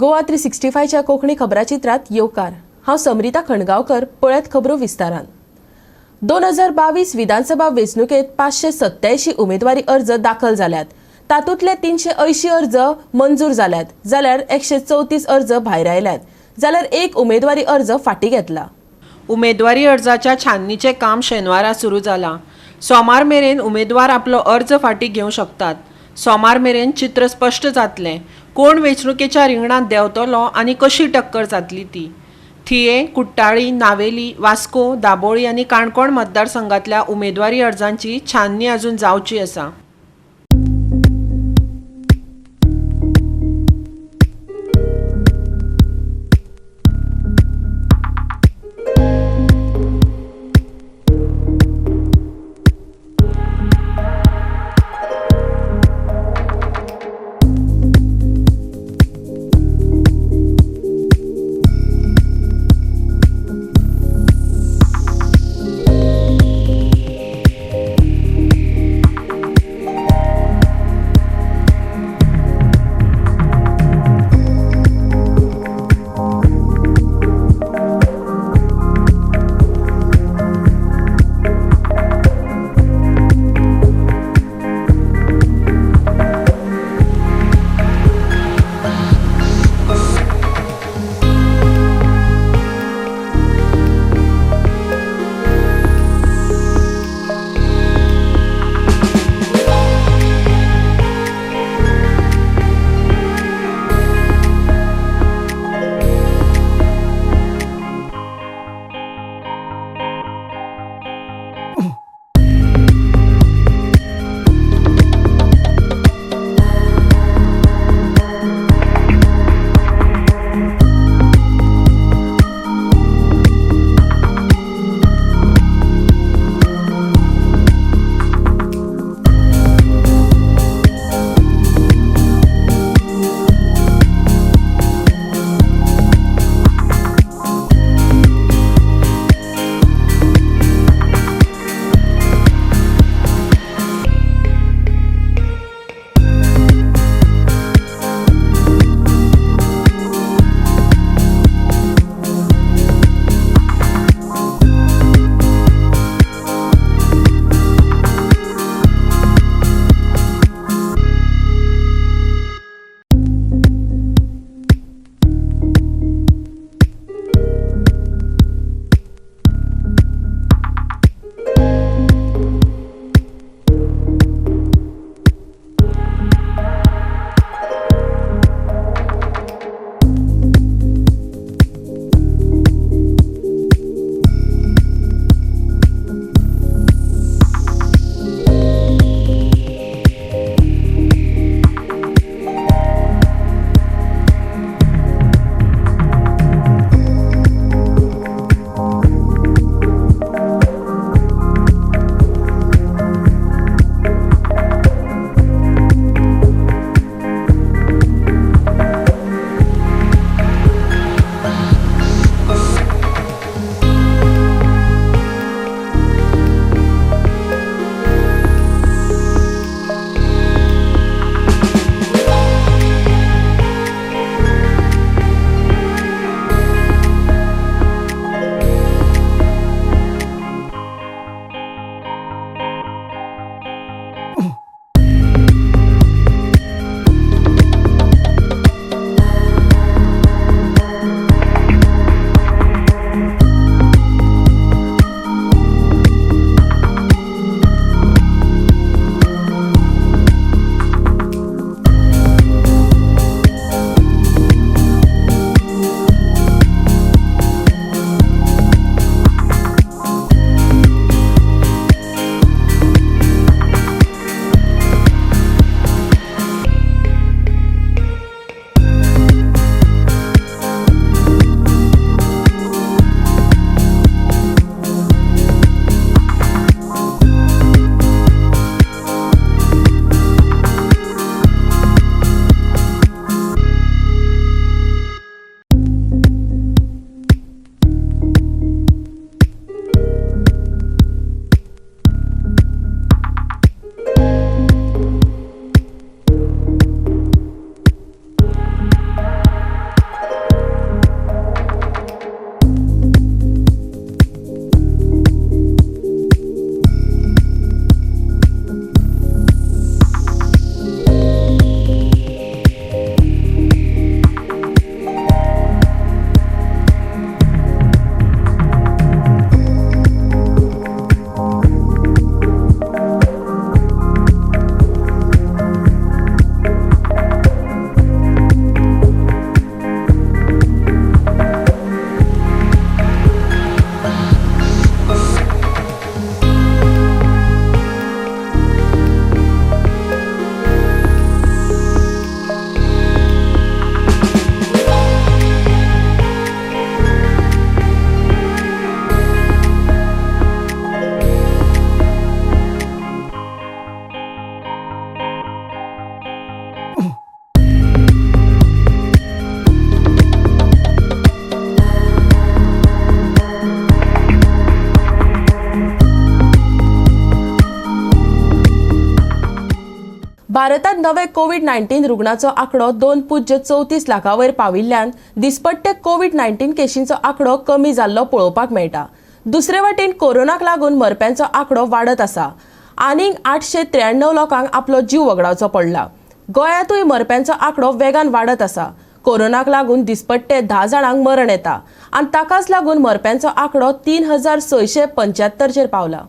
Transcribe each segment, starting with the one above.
गोवा 365च्या कोंकणी खबराचित्रात येवकार। हांव समरिता खणगांवकर। पळयात खबरो विस्तारान। 2022 विधानसभा वेंचणुकेत 587 उमेदवारी अर्ज दाखल जाल्यात। तातूंतले 380 अर्ज मंजूर जाल्यात, जाल्यार 134 अर्ज भायर आयल्यात, जाल्यार एक उमेदवारी अर्ज फाटीं घेतला। उमेदवारी अर्जाच्या छाननीचे काम शेनवारा सुरू जाला। सोमार मेरेन उमेदवार आपलो अर्ज फाटीं घेवंक शकतात। सोमार मेरेन चित्र स्पश्ट जातलें, कोण वेंचणुकेच्या रिंगणांत देंवतलो आनी कशी टक्कर जातली ती। थिये, कुट्टाळी, नावेली, वास्को, दाबोळी आनी काणकोण मतदारसंघातल्या उमेदवारी अर्जांची छाननी अजून जावची आसा। भारतात नवे कोविड-19 रुग्णांचो आंकडो 2.34 लाखां वयर पाविल्ल्यान दिसपट्टे कोविड-19 केशींचो आंकडो कमी जाल्लो पळोवपाक मेळटा. दुसरे वटेन कोरोनाक लागून मरप्यांचो आंकडो वाडत आसा. आनीक 893 लोकांक आपलो जीव वगडावचो पडला. गोंयांतूय मरप्यांचो आंकडो वेगान वाडत आसा. कोरोनाक लागून दिसपट्टे 10 जाणांक मरण येता आनी ताकाच लागून मरप्यांचो आंकडो 3675 चेर पावला.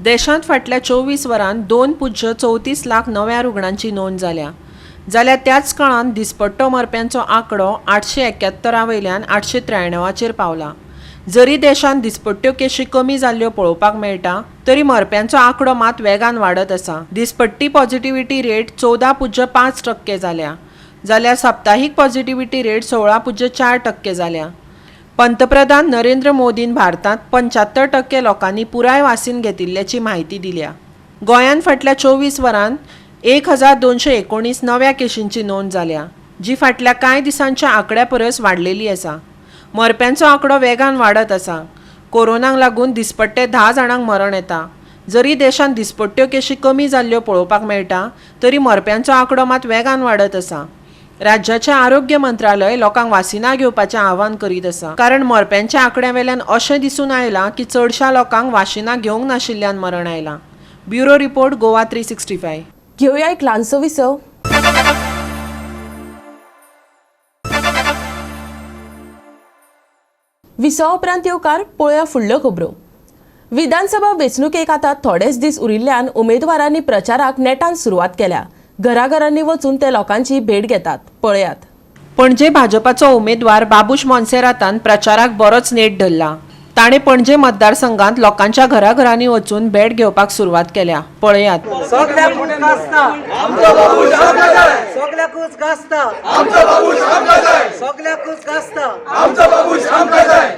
देशांत फाटल्या 24 वरांत 2.34 लाख नव्या रुग्णांची नोंद जाल्या. जाल्यार त्याच काळात दिसपट्टो मरप्यांचो आंकडो 871 वयल्यान 893 चेर पावला. जरी देशांत दिसपट्ट्यो केशी कमी जाल्ल्यो पळोवपाक मेळटा, तरी मरप्यांचो आंकडो मात वेगान वाडत आसा. दिसपट्टी पॉझिटिव्हिटी रेट 14.5% जाल्या, जाल्यार साप्ताहीक पॉझिटिव्हिटी रेट 16.4% जाल्या. पंतप्रधान नरेंद्र मोदीन भारतांत 75% लोकांनी पुराय वासीन घेतिल्ल्याची म्हायती दिल्या. गोंयांत फाटल्या 24 वरांत 1219 नव्या केशींची नोंद जाल्या, जी फाटल्या कांय दिसांच्या आंकड्या परस वाडलेली आसा. मरप्यांचो आंकडो वेगान वाडत आसा. कोरोनाक लागून दिसपट्टे 10 जाणांक मरण येता. जरी देशांत दिसपट्ट्यो केशी कमी जाल्ल्यो पळोवपाक मेळटा, तरी मरप्यांचो आंकडो मात वेगान वाडत आसा. राज्याचे आरोग्य मंत्रालय लोकांक वासिनां घेवपाचें आवाहन करीत आसा, कारण मरप्यांच्या आंकड्या वेल्यान अशें दिसून आयलां की चडशा लोकांक वासिनां घेवंक नाशिल्ल्यान मरण आयलां. Bureau report Goa 365. घेवया एक ल्हानसो विसव. विसव उपरांत येवकार पळोवया फुडल्यो खबरो. विधानसभा वेंचणुकेक आतां थोडेच दीस उरिल्ल्यान उमेदवारांनी प्रचाराक नेटान सुरवात केल्या. घराघरांनी वचून ते लोकांची भेट घेतात. पळयात. पणजे भाजपाचो उमेदवार बाबूश मोन्सेरातान प्रचाराक बरोच नेट धरला. ताणें पणजे मतदारसंघांत लोकांच्या घराघरांनी वचून भेट घेवपाक सुरवात केल्या. पळयात. सगळ्याकूच गाजता आमचो बाबूश आमकां जाय. सगळ्याकूच गाजता आमचो बाबूश आमकां जाय. सगळ्याकूच गाजता आमचो बाबूश आमकां जाय.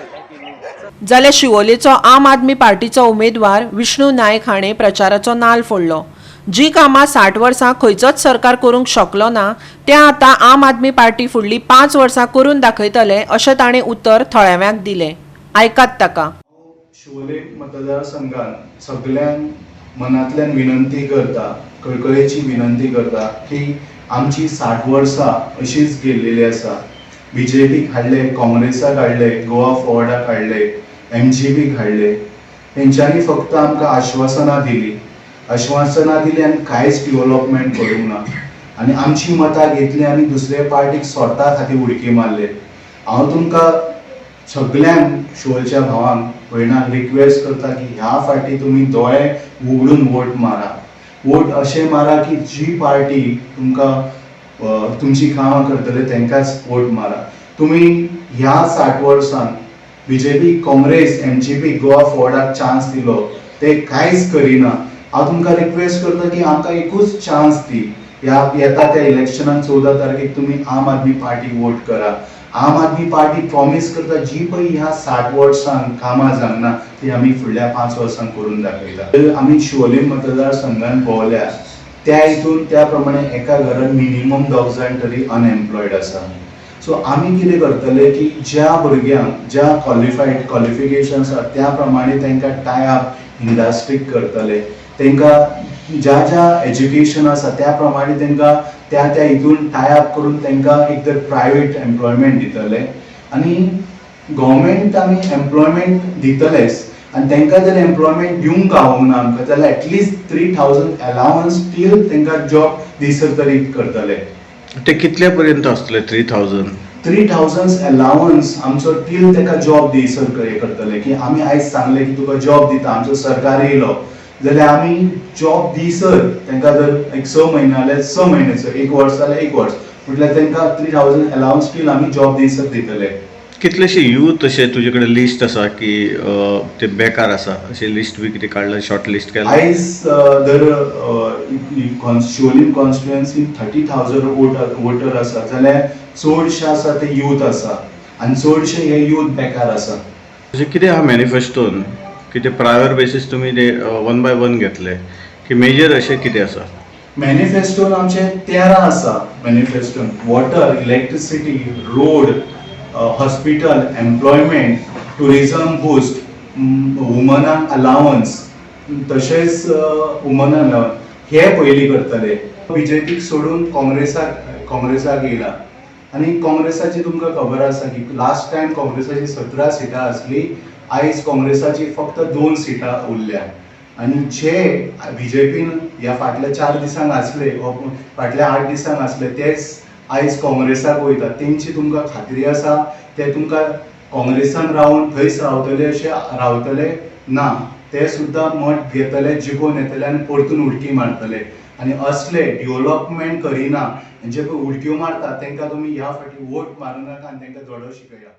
जाल्यार शिवोलेचो आम आदमी पार्टीचो उमेदवार विष्णू नायक हाणें प्रचाराचो नाल फोडलो. जी कामां 60 वर्सां खंयचोच सरकार करूंक शकलो ना, तें आतां आम आदमी पार्टी फुडलीं 5 वर्सां करून दाखयतले अशें ताणें उतर थळाव्यांक दिलें. आयकात ताका. शिवोले मतदारसंघात सगळ्यांक मनांतल्यान विनंती करता, कळकळेची विनंती करता की आमची 60 वर्सां अशीच गेल्लेली आसा. बीजेपीक हाडले, काँग्रेसाक हाडले, गोवा फॉरवर्डाक हाडले, MGPक हाडले. तेंच्यांनी फक्त आमकां आश्वासनां दिली आनी कांयच डेव्हलपमेंट करूंक ना. आनी आमची मतां घेतली आनी दुसरे पार्टीक स्वता खातीर उडकी मारले. हांव तुमकां सगळ्यांक शिवोलच्या भावांक भयणांक रिक्वेस्ट करता की ह्या फाटी तुमी दोळे उगडून वोट मारा. वोट अशें मारा की जी पार्टी तुमकां तुमची कामां करतले तांकांच वोट मारा. तुमी ह्या 60 वर्सांत बीजेपी, काँग्रेस, MGP, गोवा फॉरवर्डाक चान्स दिलो, ते कांयच करिना. हांव तुमकां रिक्वेस्ट करता की आमकां एकूच चान्स दी. येता त्या इलेक्शनाक 14 तारखेक तुमी आम आदमी पार्टीक वोट करा. आम आदमी पार्टी प्रॉमिस करता जी पळय ह्या 60 वर्सांक कामां जावना ती आमी फुडल्या 5 वर्सांक करून दाखयता. आमी शिवोले मतदारसंघान भोंवल्या त्या हितून त्या प्रमाणे एका घरान मिनिमम 2 जाण तरी अनएम्प्लॉयड आसा. सो आमी कितें करतले की ज्या भुरग्यांक ज्या क्वॉलिफिकेशन आसा त्या प्रमाणे तांकां टाय अप इंडस्ट्रीक करतले. तांकां ज्या एज्युकेशन आसा त्या प्रमाणे तांकां त्या हितून टाय अप करून तांकां एक तर प्रायवेट एम्प्लॉयमेंट दितले आनी गव्हर्मेंट आमी एम्प्लॉयमेंट दितलेच. आनी तांकां जर एम्प्लॉयमेंट दिवंक गावूंक ना आमकां जाल्यार एटलिस्ट 3000 अलावन्स टील तांकां जॉब दिसर तरी करतले. ते कितल्या पर्यंत आसतले 3000 अलावन्स आमचो टील ताका जॉब दिसर करतले. की आमी आयज सांगले की तुका जॉब दिता, आमचो सरकार येयलो जाल्यार आमी जॉब दिसर तांकां जर एक 6 म्हयने जाल्यार 6 म्हयनेचो, 1 वर्स जाल्यार 1 वर्स म्हटल्यार तांकां 3000 अलावन्स टील आमी जॉब दिसर दितले. कितलेशे यूथ अशे तुजे कडेन लिस्ट आसा की ते बेकार आसा अशे लिस्ट बी कितें काडला, शॉर्ट लिस्ट केला? आयज जर शिवोलीम कॉन्स्टिट्युएन्सीन 30,000 वोटर आसा जाल्यार चडशे आसा ते यूथ आसा आनी चडशे हे यूथ बेकार आसा. अशें कितें आहा मॅनिफेस्टोन? कितें प्रायर बेसीस तुमी ते 1 by 1 घेतले की मेजर अशें कितें आसा? मॅनिफेस्टोन आमचे 13 आसा. मॅनिफेस्टोन water, electricity, road, hospital, employment, tourism boost, वुमनांक अलावन्स, तशेंच वुमन अलावन्स हे पयलीं करतले. बीजेपीक सोडून काँग्रेसाक येयला आनी काँग्रेसाची तुमकां खबर आसा की लास्ट टायम काँग्रेसाची 17 सिटां आसली, आयज काँग्रेसाची फक्त 2 सिटां उरल्या. आनी जे बीजेपीन ह्या फाटल्या 4 दिसांक आसले फाटल्या 8 दिसांक आसले तेच आयज काँग्रेसाक वयता. तेंची तुमकां खात्री आसा ते तुमकां काँग्रेसान रावन थंयच रावतले अशें रावतले ना. ते सुद्दां मत घेतले, जिखून येतले आनी परतून उडकी मारतले. आनी असले डेव्हलपमेंट करिना जे पळय उडक्यो मारतात तांकां तुमी ह्या फाटी वोट मारूं नाका आनी तांकां धडो शिकया.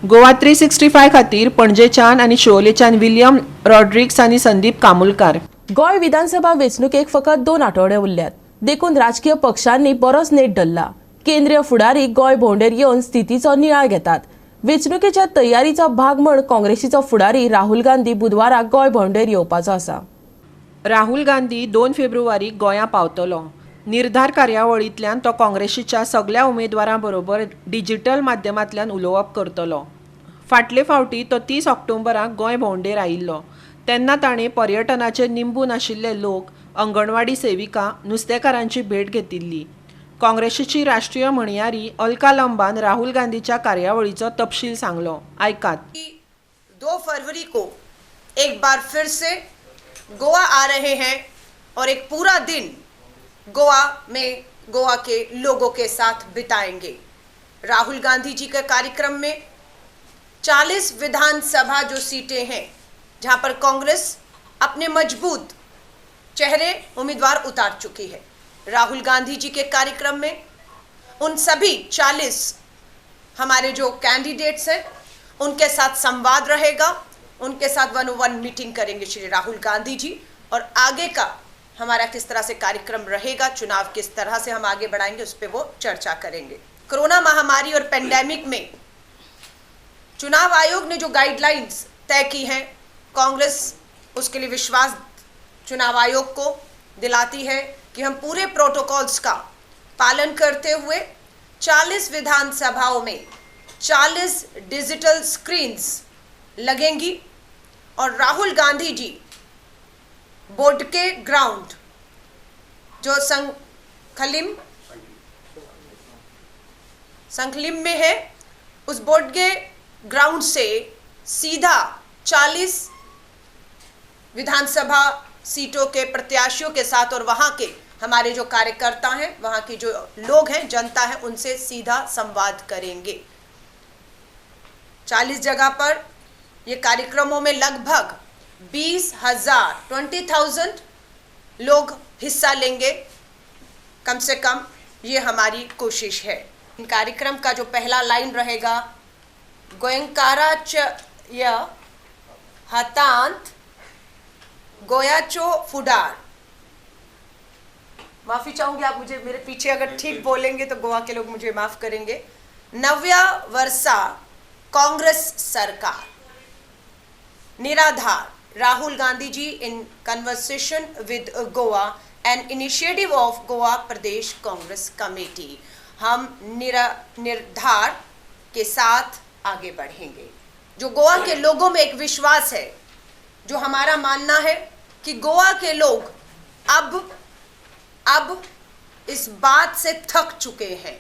गोवा 365 खातीर पणजेच्यान आनी शिवोलेच्यान विलियम रॉड्रिक्स आनी संदीप कामुलकार. गोंय विधानसभा वेंचणुकेक फकत 2 आठवडे उरल्यात. देखून राजकीय पक्षांनी बरोच नेट धरला. केंद्रीय फुडारी गोंय भोंवडेर येवन स्थितीचो नियाळ घेतात. वेंचणुकेच्या तयारीचो भाग म्हण काँग्रेसीचो फुडारी राहुल गांधी बुधवाराक गोंय भोंवडेर येवपाचो आसा. राहुल गांधी 2 फेब्रुवारीक गोंया पावतलो. निर्धार कार्यावळींतल्यान तो काँग्रेसीच्या सगळ्या उमेदवारां बरोबर डिजिटल माध्यमांतल्यान उलोवप करतलो. फाटले फावटी तो 30 ऑक्टोबराक गोंय भोंवडेर आयिल्लो. तेन्ना ताणें पर्यटनाचे निंबून आशिल्ले लोक, अंगणवाडी सेविका, नुस्तेकारांची भेट घेतिल्ली. काँग्रेसीची राष्ट्रीय म्हणयारी अलका लंबान राहुल गांधीच्या कार्यावळीचो तपशील सांगलो. आयकात. 2 फरवरी को एक बार फिर से गोवा आ रहे हैं और एक पूरा दिन गोवा में गोवा के लोगों के साथ बिताएंगे. राहुल गांधी जी के कार्यक्रम में 40 विधानसभा जो सीटें हैं जहां पर कांग्रेस अपने मजबूत चेहरे उम्मीदवार उतार चुकी है, राहुल गांधी जी के कार्यक्रम में उन सभी 40 हमारे जो कैंडिडेट्स हैं उनके साथ संवाद रहेगा. उनके साथ 1-on-1 मीटिंग करेंगे श्री राहुल गांधी जी और आगे का हमारा किस तरह से कार्यक्रम रहेगा, चुनाव किस तरह से हम आगे बढ़ाएंगे उस पर वो चर्चा करेंगे. कोरोना महामारी और पेंडेमिक में चुनाव आयोग ने जो गाइडलाइंस तय की हैं, कांग्रेस उसके लिए विश्वास चुनाव आयोग को दिलाती है कि हम पूरे प्रोटोकॉल्स का पालन करते हुए 40 विधानसभाओं में 40 डिजिटल स्क्रीन्स लगेंगी और राहुल गांधी जी बोडके ग्राउंड जो संखलिम में है, उस बोडके ग्राउंड से सीधा 40 विधानसभा सीटों के प्रत्याशियों के साथ और वहाँ के हमारे जो कार्यकर्ता हैं, वहाँ की जो लोग हैं, जनता है, उनसे सीधा संवाद करेंगे. 40 जगह पर ये कार्यक्रमों में लगभग 20,000 लोग हिस्सा लेंगे कम से कम, ये हमारी कोशिश है. इन कार्यक्रम का जो पहला लाइन रहेगा, गोयंकाराच य हातांत गोयाचो फुडार. माफी चाहूंगी, आप मुझे मेरे पीछे अगर ठीक बोलेंगे तो गोवा के लोग मुझे माफ करेंगे. 9व्या वर्षा कांग्रेस सरकार निराधार. Rahul Gandhi ji in conversation with Goa and initiative of Goa Pradesh Congress committee. हम निर्धार के साथ आगे बढ़ेंगे. जो गोवा के लोगों में एक विश्वास है, जो हमारा मानना है कि गोवा के लोग अब इस बात से थक चुके हैं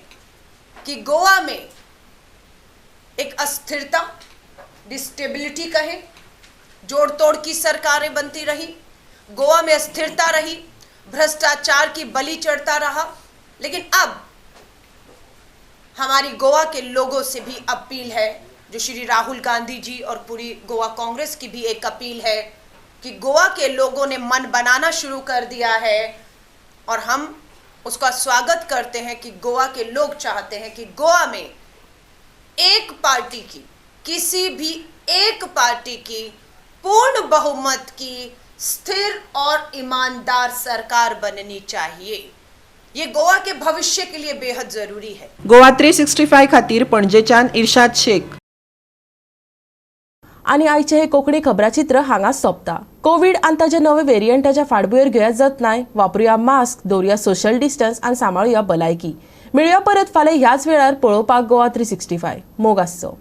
कि गोवा में एक अस्थिरता, डिस्टेबिलिटी कहें, जोड़ तोड़ की सरकारें बनती रही, गोवा में अस्थिरता रही, भ्रष्टाचार की बलि चढ़ता रहा. लेकिन अब हमारी गोवा के लोगों से भी अपील है, जो श्री राहुल गांधी जी और पूरी गोवा कांग्रेस की भी एक अपील है कि गोवा के लोगों ने मन बनाना शुरू कर दिया है और हम उसका स्वागत करते हैं कि गोवा के लोग चाहते हैं कि गोवा में एक पार्टी की, किसी भी एक पार्टी की पूर्ण बहुमत की स्थिर और ईमानदार सरकार बननी चाहिए. ये गोवा के भविष्य के लिए बेहद जरूरी है. गोवा 365 खातीर पणजेच्यान इर्शाद शेख. आनी आयचे हे कोंकणी खबराचित्र हांगाच सोंपता. कोविड आनी ताच्या नवे व्हेरियंटाच्या फाटभुंयेर घेयात जतनाय, वापरुया मास्क, दवरुया सोशल डिस्टन्स आनी सांबाळुया भलायकी. मेळुया परत फाल्यां ह्याच वेळार पळोवपाक गोवा 365. मोग आसचो.